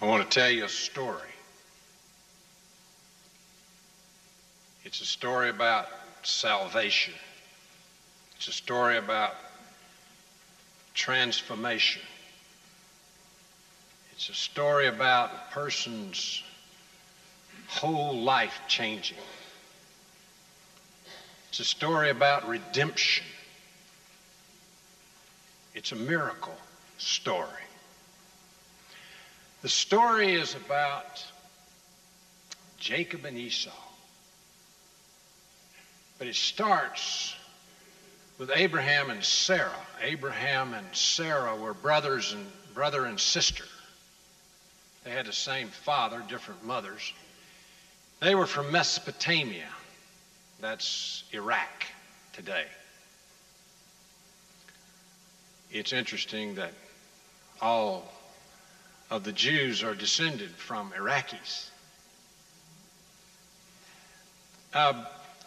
I want to tell you a story. It's a story about salvation. It's a story about transformation. It's a story about a person's whole life changing. It's a story about redemption. It's a miracle story. The story is about Jacob and Esau. But it starts with Abraham and Sarah. Abraham and Sarah were brother and sister. They had the same father, different mothers. They were from Mesopotamia. That's Iraq today. It's interesting that all of the Jews are descended from Iraqis.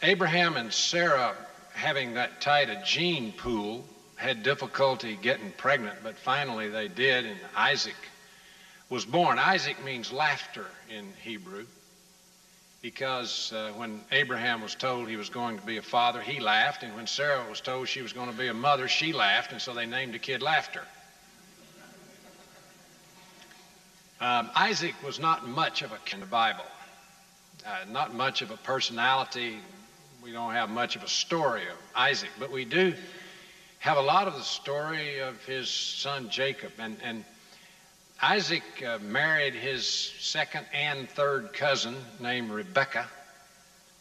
Abraham and Sarah, having that tight a gene pool, had difficulty getting pregnant, but finally they did, and Isaac was born. Isaac means laughter in Hebrew, because when Abraham was told he was going to be a father, he laughed, and when Sarah was told she was going to be a mother, she laughed, and so they named the kid Laughter. Isaac was not much of a in the Bible, not much of a personality. We don't have much of a story of Isaac, but we do have a lot of the story of his son Jacob. And Isaac married his second and third cousin named Rebekah.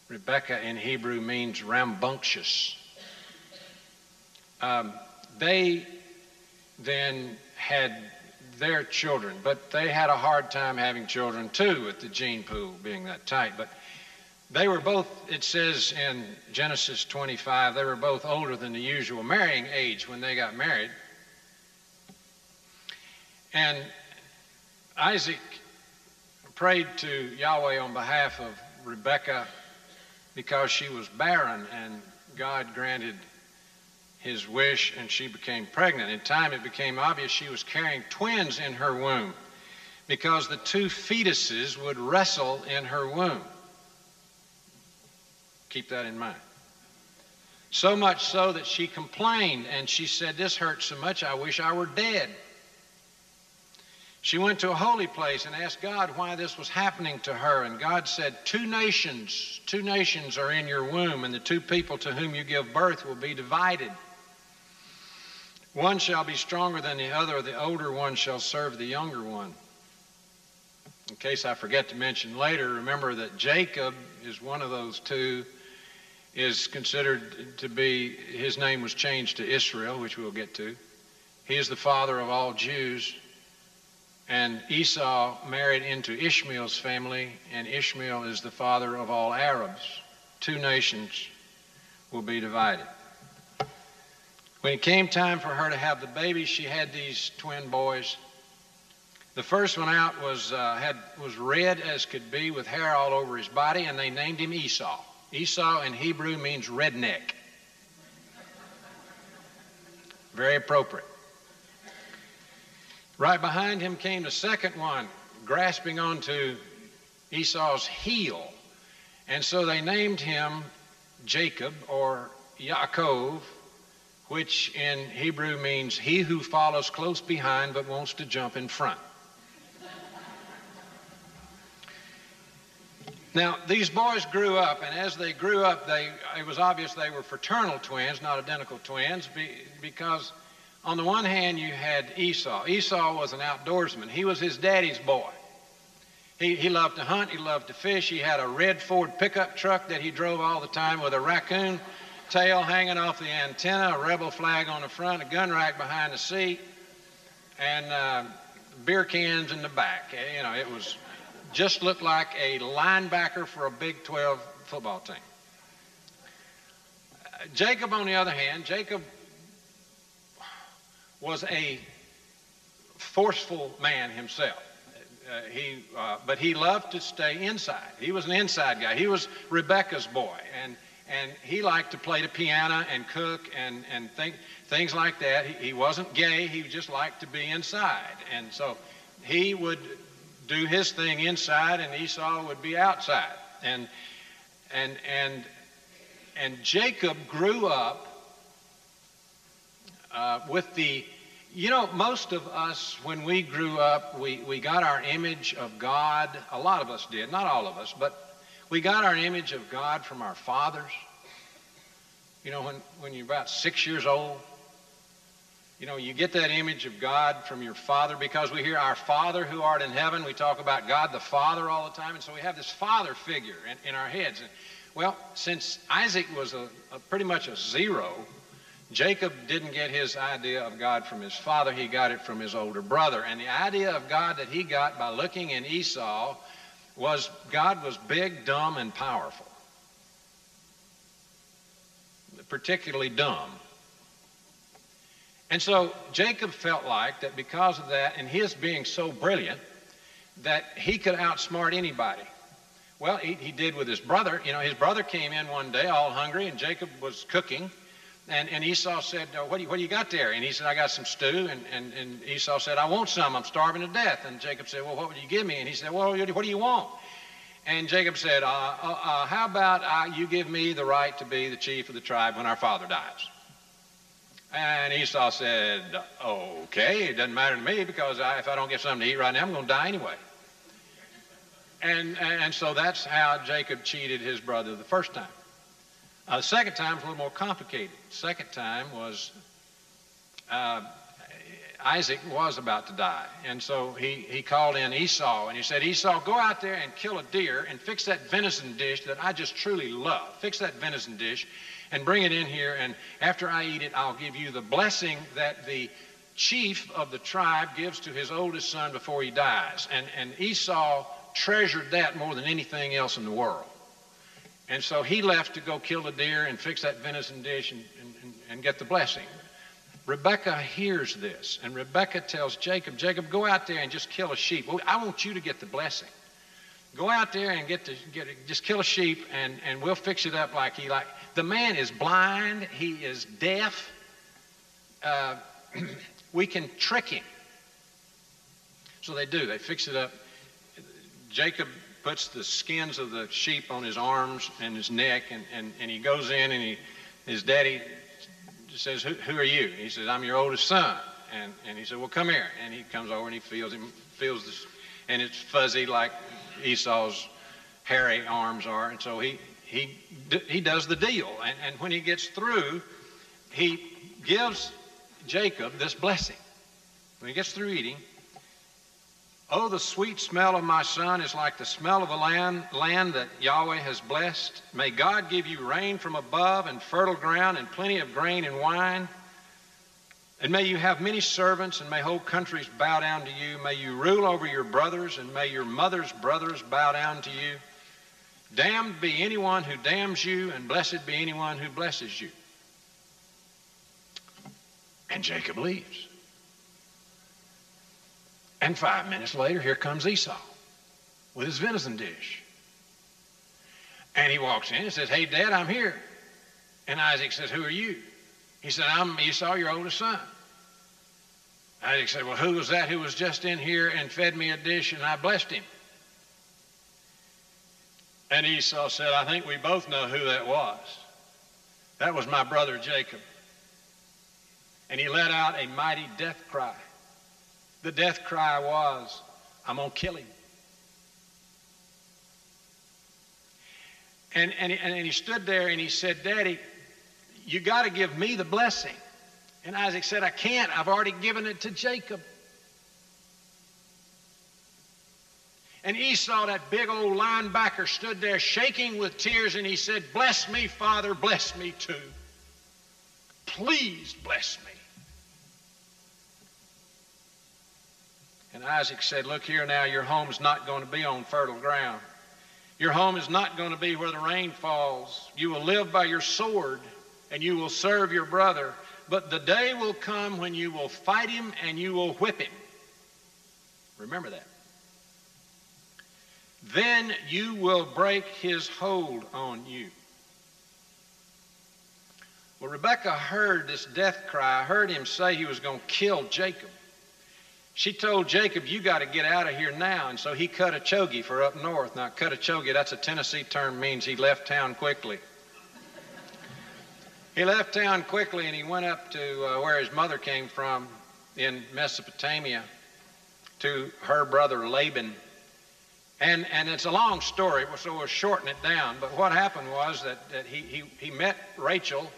Rebekah in Hebrew means rambunctious. They then had their children, but they had a hard time having children too, with the gene pool being that tight. But they were both, it says in Genesis 25, they were both older than the usual marrying age when they got married. And Isaac prayed to Yahweh on behalf of Rebekah because she was barren, and God granted his wish, and she became pregnant. In time, it became obvious she was carrying twins in her womb because the two fetuses would wrestle in her womb. Keep that in mind. So much so that she complained, and she said, "This hurts so much, I wish I were dead." She went to a holy place and asked God why this was happening to her, and God said, two nations are in your womb, and the two people to whom you give birth will be divided. One shall be stronger than the other, the older one shall serve the younger one. In case I forget to mention later, remember that Jacob is one of those two, is considered to be, his name was changed to Israel, which we'll get to. He is the father of all Jews. And Esau married into Ishmael's family, and Ishmael is the father of all Arabs. Two nations will be divided. When it came time for her to have the baby, she had these twin boys. The first one out was red as could be, with hair all over his body, and they named him Esau. Esau in Hebrew means redneck. Very appropriate. Right behind him came the second one, grasping onto Esau's heel. And so they named him Jacob, or Yaakov, which in Hebrew means he who follows close behind but wants to jump in front. Now, these boys grew up, and as they grew up, it was obvious they were fraternal twins, not identical twins, because on the one hand, you had Esau. Esau was an outdoorsman. He was his daddy's boy. He loved to hunt. He loved to fish. He had a red Ford pickup truck that he drove all the time with a raccoon tail hanging off the antenna, a rebel flag on the front, a gun rack behind the seat, and beer cans in the back. You know, it was just looked like a linebacker for a Big 12 football team. Jacob, on the other hand, Jacob was a forceful man himself. But he loved to stay inside. He was an inside guy. He was Rebekah's boy, and he liked to play the piano and cook and things like that. He wasn't gay. He just liked to be inside, and so he would do his thing inside, and Esau would be outside. And Jacob grew up with the, most of us, when we grew up, we got our image of God. A lot of us did, not all of us, but we got our image of God from our fathers. When you're about 6 years old, you get that image of God from your father, because we hear our Father who art in heaven. We talk about God the Father all the time, and so we have this father figure in our heads. Well, since Isaac was pretty much a zero, Jacob didn't get his idea of God from his father. He got it from his older brother. And the idea of God that he got by looking in Esau was God was big, dumb, and powerful. Particularly dumb. And so Jacob felt like that because of that and his being so brilliant that he could outsmart anybody. Well, he did with his brother. His brother came in one day all hungry, and Jacob was cooking. And Esau said, what do you got there? And he said, I got some stew. And Esau said, I want some. I'm starving to death. And Jacob said, well, what would you give me? And he said, well, what do you want? And Jacob said, how about you give me the right to be the chief of the tribe when our father dies? And Esau said, okay, it doesn't matter to me, because if I don't get something to eat right now, I'm going to die anyway. And so that's how Jacob cheated his brother the first time. The second time was a little more complicated. The second time was Isaac was about to die. And so he called in Esau, and he said, Esau, go out there and kill a deer and fix that venison dish that I just truly love. Fix that venison dish and bring it in here, and after I eat it, I'll give you the blessing that the chief of the tribe gives to his oldest son before he dies. And Esau treasured that more than anything else in the world. And so he left to go kill the deer and fix that venison dish and get the blessing. Rebekah hears this, and Rebekah tells Jacob, go out there and just kill a sheep. I want you to get the blessing. Go out there and just kill a sheep, and we'll fix it up like he like. The man is blind. He is deaf. We can trick him. So they do. They fix it up. Jacob puts the skins of the sheep on his arms and his neck, and he goes in, and his daddy says, who are you? He says, I'm your oldest son. And he said, well, come here. And he comes over and he feels this, and it's fuzzy like Esau's hairy arms are. And so he does the deal. And when he gets through, he gives Jacob this blessing. When he gets through eating, oh, the sweet smell of my son is like the smell of a land that Yahweh has blessed. May God give you rain from above and fertile ground and plenty of grain and wine. And may you have many servants, and may whole countries bow down to you. May you rule over your brothers, and may your mother's brothers bow down to you. Damned be anyone who damns you, and blessed be anyone who blesses you. And Jacob leaves. And 5 minutes later, here comes Esau with his venison dish. And he walks in and says, hey, Dad, I'm here. And Isaac says, who are you? He said, I'm Esau, your oldest son. Isaac said, well, who was that who was just in here and fed me a dish and I blessed him? And Esau said, I think we both know who that was. That was my brother Jacob. And he let out a mighty death cry. The death cry was, I'm going to kill him. And he stood there and he said, Daddy, you got to give me the blessing. And Isaac said, I can't. I've already given it to Jacob. And Esau, that big old linebacker, stood there shaking with tears, and he said, bless me, Father, bless me too. Please bless me. And Isaac said, look here now, your home is not going to be on fertile ground. Your home is not going to be where the rain falls. You will live by your sword, and you will serve your brother. But the day will come when you will fight him and you will whip him. Remember that. Then you will break his hold on you. Well, Rebekah heard this death cry, heard him say he was going to kill Jacob. She told Jacob, you got to get out of here now. And so he cut a chogie for up north. Now, cut a chogie, that's a Tennessee term, means he left town quickly. He left town quickly and he went up to where his mother came from in Mesopotamia to her brother Laban. And it's a long story, so we'll shorten it down. But what happened was that he met Rachel,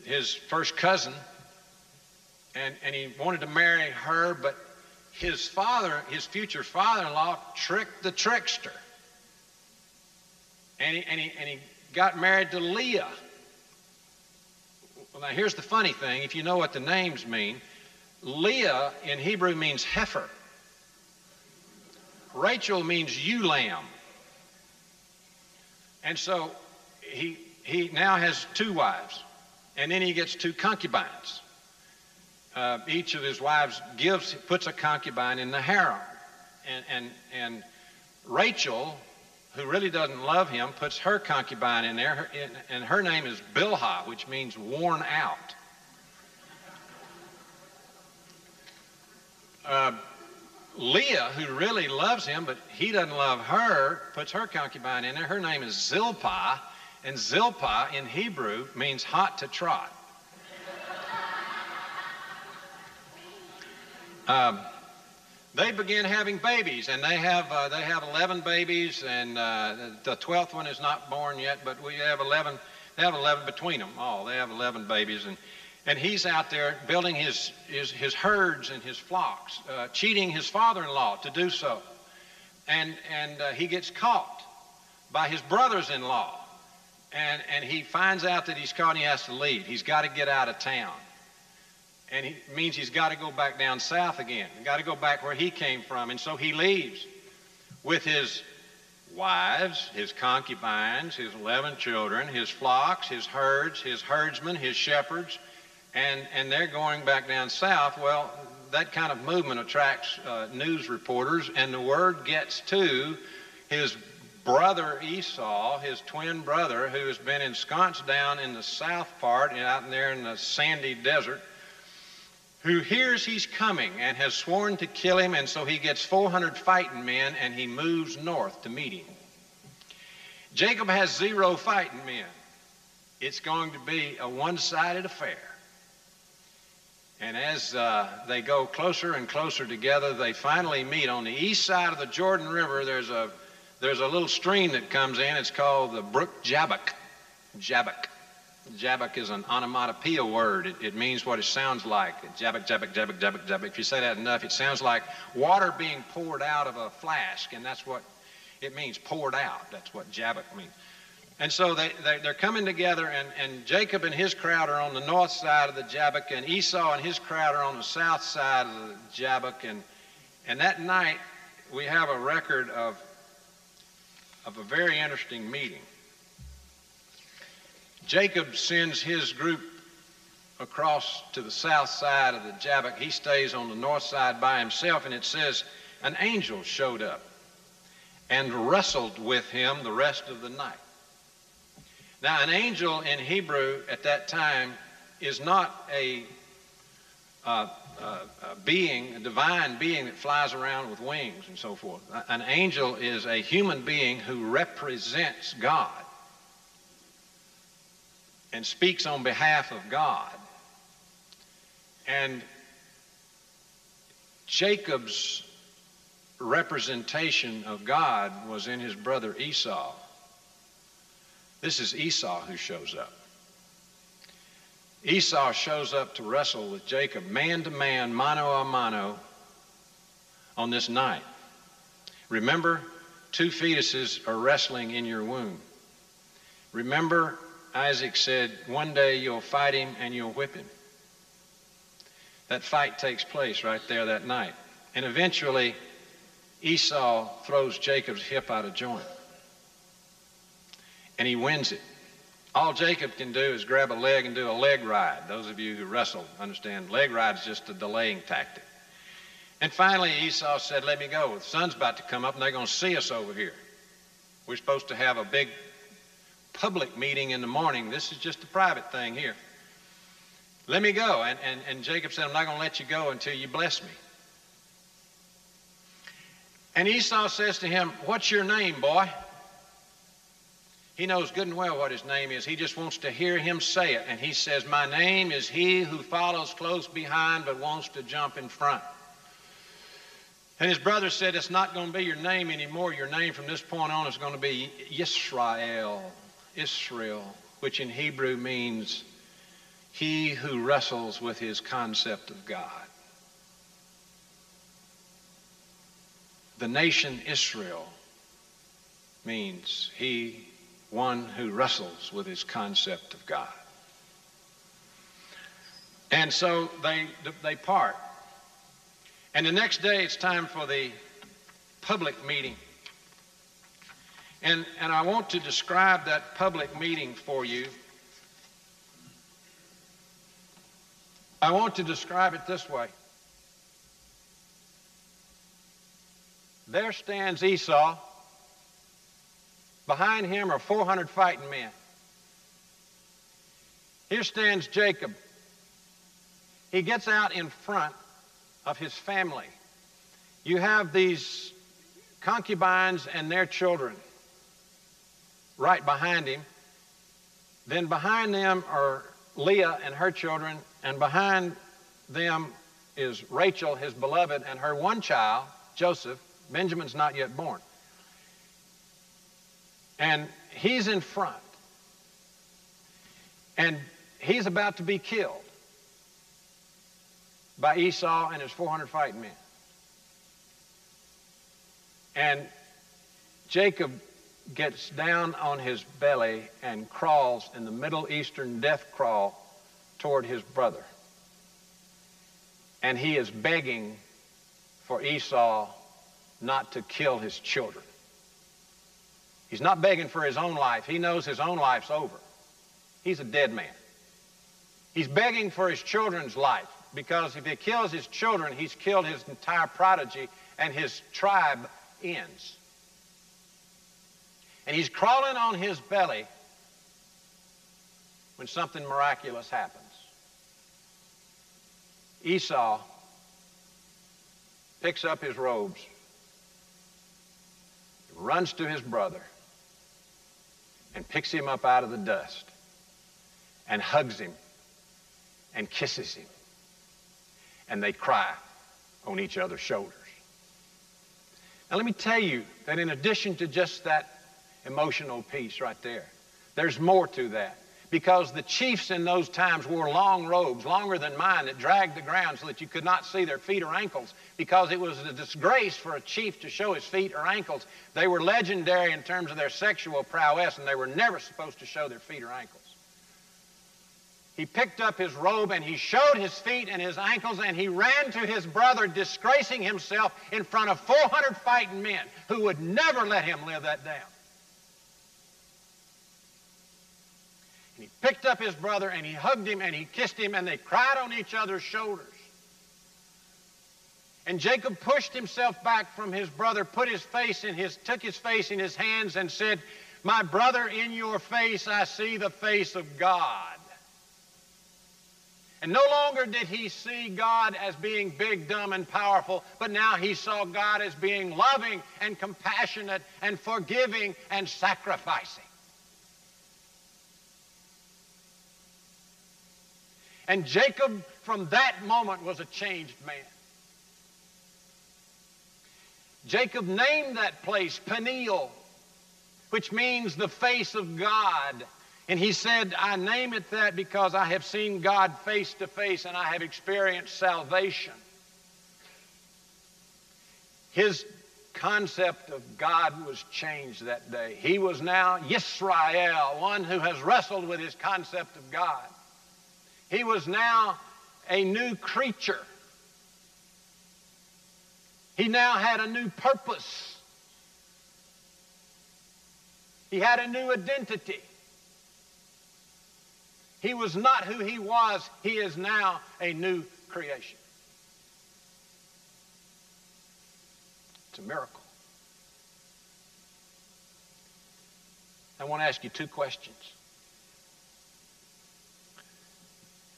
his first cousin, and he wanted to marry her, but his future father-in-law, tricked the trickster. And he got married to Leah. Well, now here's the funny thing, if you know what the names mean. Leah in Hebrew means heifer. Rachel means ewe lamb. And so he now has two wives, and then he gets two concubines. Each of his wives puts a concubine in the harem. And Rachel, who really doesn't love him, puts her concubine in there, and her name is Bilhah, which means worn out. Leah, who really loves him, but he doesn't love her, puts her concubine in there. Her name is Zilpah, and Zilpah in Hebrew means hot to trot. They begin having babies, and they have 11 babies, and the 12th one is not born yet, but we have 11. They have 11 between them all. They have 11 babies, and he's out there building his herds and his flocks, cheating his father-in-law to do so, and he gets caught by his brothers-in-law, and he finds out that he's caught and he has to leave. He's got to get out of town. And it means he's got to go back down south again. He's got to go back where he came from. And so he leaves with his wives, his concubines, his 11 children, his flocks, his herds, his herdsmen, his shepherds, and they're going back down south. Well, that kind of movement attracts news reporters, and the word gets to his brother Esau, his twin brother, who has been ensconced down in the south part, out in there in the sandy desert, who hears he's coming and has sworn to kill him, and so he gets 400 fighting men and he moves north to meet him. Jacob has 0 fighting men. It's going to be a one-sided affair. And as they go closer and closer together, they finally meet. On the east side of the Jordan River, there's a little stream that comes in. It's called the Brook Jabbok. Jabbok. Jabbok is an onomatopoeia word. It means what it sounds like. Jabbok, jabbok, jabbok, jabbok, jabbok. If you say that enough, it sounds like water being poured out of a flask, and that's what it means, poured out. That's what jabbok means. And so they're coming together, and Jacob and his crowd are on the north side of the Jabbok, and Esau and his crowd are on the south side of the Jabbok. And that night, we have a record of a very interesting meeting. Jacob sends his group across to the south side of the Jabbok. He stays on the north side by himself, and it says an angel showed up and wrestled with him the rest of the night. Now, an angel in Hebrew at that time is not a being, a divine being that flies around with wings and so forth. An angel is a human being who represents God and speaks on behalf of God. And Jacob's representation of God was in his brother Esau. This is Esau who shows up. Esau shows up to wrestle with Jacob, man to man, mano a mano, on this night. Remember, 2 fetuses are wrestling in your womb. Remember, Isaac said, one day you'll fight him and you'll whip him. That fight takes place right there that night. And eventually, Esau throws Jacob's hip out of joint. And he wins it. All Jacob can do is grab a leg and do a leg ride. Those of you who wrestle understand leg ride is just a delaying tactic. And finally, Esau said, let me go. The sun's about to come up and they're going to see us over here. We're supposed to have a big public meeting in the morning. This is just a private thing here. Let me go. And Jacob said, I'm not going to let you go until you bless me. And Esau says to him, what's your name, boy? He knows good and well what his name is. He just wants to hear him say it. And he says, my name is he who follows close behind but wants to jump in front. And his brother said, it's not going to be your name anymore. Your name from this point on is going to be Yisrael, Israel, which in Hebrew means he who wrestles with his concept of God. The nation Israel means one who wrestles with his concept of God. And so they part. And the next day it's time for the public meeting. And I want to describe that public meeting for you. I want to describe it this way. There stands Esau. Behind him are 400 fighting men. Here stands Jacob. He gets out in front of his family. You have these concubines and their children right behind him. Then behind them are Leah and her children, and behind them is Rachel, his beloved, and her one child, Joseph. Benjamin's not yet born. And he's in front. And he's about to be killed by Esau and his 400 fighting men. And Jacob gets down on his belly and crawls in the Middle Eastern death crawl toward his brother. And he is begging for Esau not to kill his children. He's not begging for his own life. He knows his own life's over. He's a dead man. He's begging for his children's life, because if he kills his children, he's killed his entire progeny and his tribe ends. And he's crawling on his belly when something miraculous happens. Esau picks up his robes, runs to his brother, and picks him up out of the dust and hugs him and kisses him. And they cry on each other's shoulders. Now let me tell you that in addition to just that emotional piece right there, there's more to that. Because the chiefs in those times wore long robes, longer than mine, that dragged the ground so that you could not see their feet or ankles, because it was a disgrace for a chief to show his feet or ankles. They were legendary in terms of their sexual prowess, and they were never supposed to show their feet or ankles. He picked up his robe and he showed his feet and his ankles, and he ran to his brother, disgracing himself in front of 400 fighting men who would never let him live that down. And he picked up his brother and he hugged him and he kissed him, and they cried on each other's shoulders. And Jacob pushed himself back from his brother, took his face in his hands and said, "My brother, in your face I see the face of God." And no longer did he see God as being big, dumb, and powerful, but now he saw God as being loving and compassionate and forgiving and sacrificing. And Jacob, from that moment, was a changed man. Jacob named that place Peniel, which means the face of God. And he said, I name it that because I have seen God face to face and I have experienced salvation. His concept of God was changed that day. He was now Yisrael, one who has wrestled with his concept of God. He was now a new creature. He now had a new purpose. He had a new identity. He was not who he was. He is now a new creation. It's a miracle. I want to ask you two questions.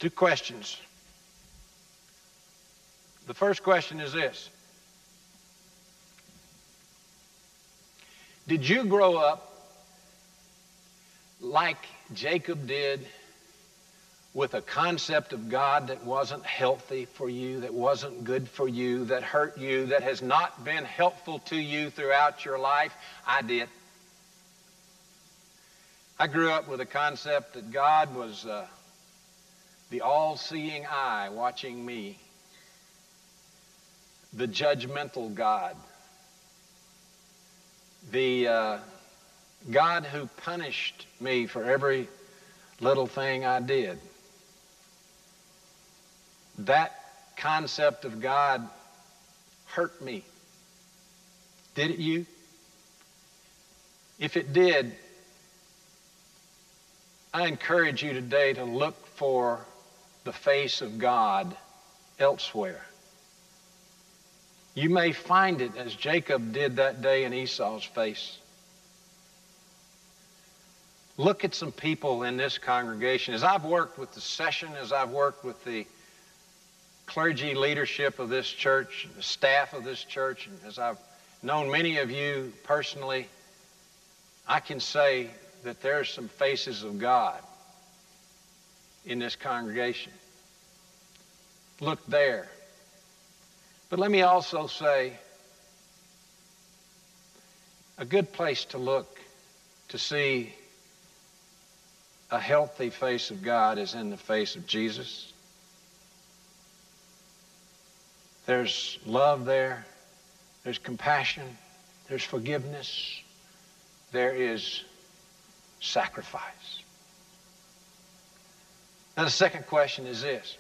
Two questions. The first question is this. Did you grow up like Jacob did, with a concept of God that wasn't healthy for you, that wasn't good for you, that hurt you, that has not been helpful to you throughout your life? I did. I grew up with a concept that God was the all-seeing eye watching me, the judgmental God, the God who punished me for every little thing I did. That concept of God hurt me. Did it you? If it did, I encourage you today to look for the face of God elsewhere. You may find it as Jacob did that day in Esau's face. Look at some people in this congregation. As I've worked with the session, as I've worked with the clergy leadership of this church, the staff of this church, and as I've known many of you personally, I can say that there are some faces of God in this congregation. Look there. But let me also say, a good place to look to see a healthy face of God is in the face of Jesus. There's love there. There's compassion. There's forgiveness. There is sacrifice. Now the second question is this.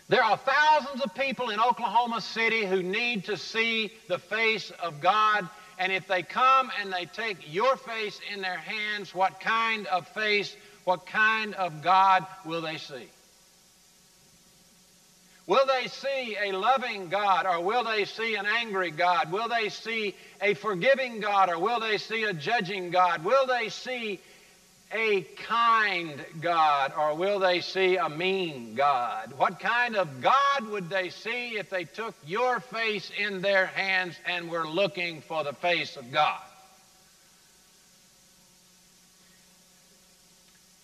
There are thousands of people in Oklahoma City who need to see the face of God, and if they come and they take your face in their hands, what kind of face, what kind of God will they see? Will they see a loving God, or will they see an angry God? Will they see a forgiving God, or will they see a judging God? Will they see a kind God, or will they see a mean God? What kind of God would they see if they took your face in their hands and were looking for the face of God?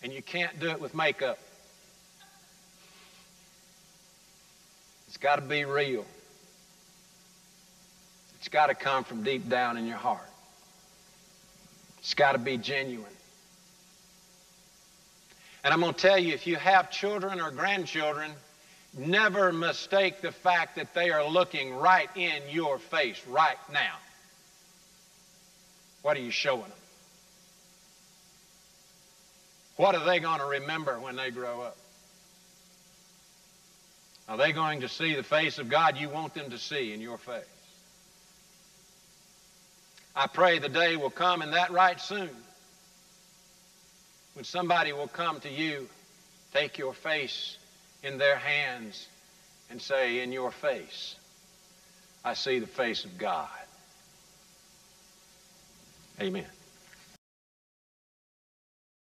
And you can't do it with makeup. It's got to be real. It's got to come from deep down in your heart. It's got to be genuine. And I'm going to tell you, if you have children or grandchildren, never mistake the fact that they are looking right in your face right now. What are you showing them? What are they going to remember when they grow up? Are they going to see the face of God you want them to see in your face? I pray the day will come, and that right soon, when somebody will come to you, take your face in their hands and say, in your face, I see the face of God. Amen.